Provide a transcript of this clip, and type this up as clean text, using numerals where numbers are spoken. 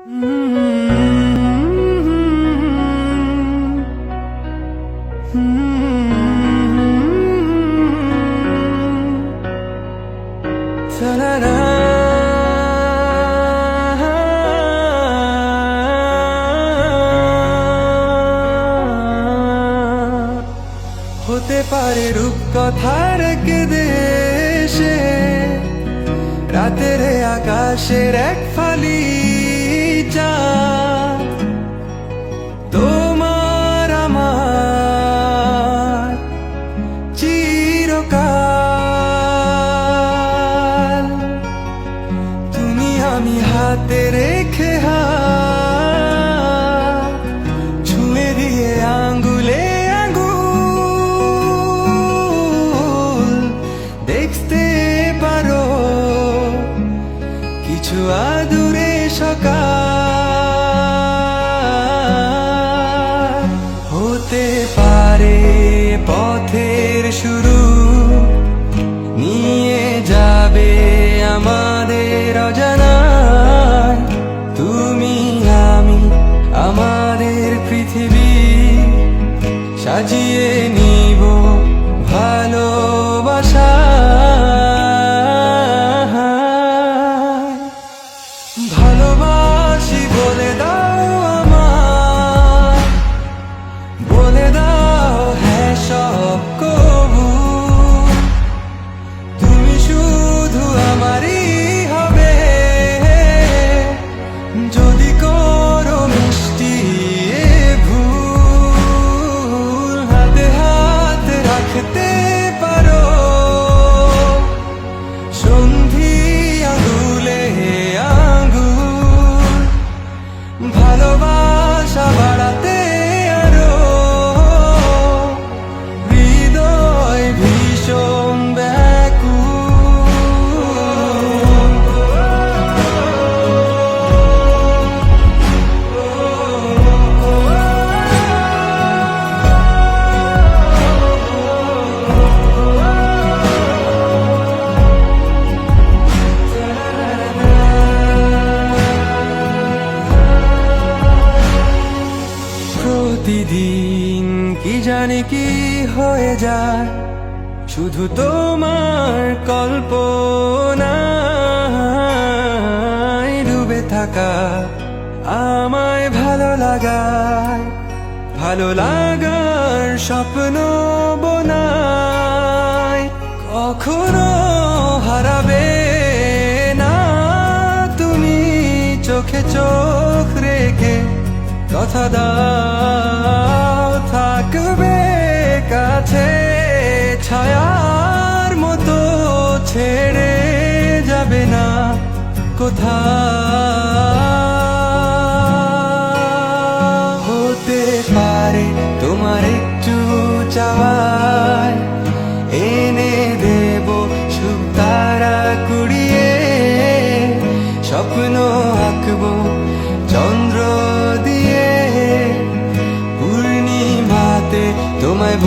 হতে পারে রূপকথার দেশে রাতের আকাশের এক ফালি চাঁদ, তোমার আমার চিরকাল। তুমি আমি হাতে রেখে হাত ছুঁয়ে দিয়ে আঙ্গুলে আঙ্গুল দেখতে পারো কিছু আদুরে সকাল। হতে পারে পথের শুরু, নিয়ে যাবে আমাদের অজানায়। তুমি আমি আমাদের পৃথিবী সাজিয়ে নিব ভালোবাসা। ভালোবাসি বলে দাও আমায়, বলে দাও হ্যাঁ সব কবু। তুমি শুধু আমারই হবে যদি করো মিষ্টি এ ভুল। হাতে হাত রাখতে পারো সন্ধি আঙুলে আঙ্গুল। ভালোবাসা বাড়াতে আরো হৃদয় ভীষণ প্রতিদিন কি জানি কি হয়ে যায় শুধু তোমার কল্পনায় ডুবে থাকা আমায় ভালো লাগায়। ভালো লাগার স্বপ্ন বোনায় কখনো হারাবে না তুমি চোখে চোখ রেখে। কথা দাও থাকবে কাছে ছায়ার মতো, ছেড়ে যাবে না কোথাও। হতে পারে তোমার একটু চাওয়ায় এনে দেব সুখ তারা কুড়িয়ে। স্বপ্ন আঁকবো চন্দ্র দিয়ে পূর্ণিমাতে তোমায়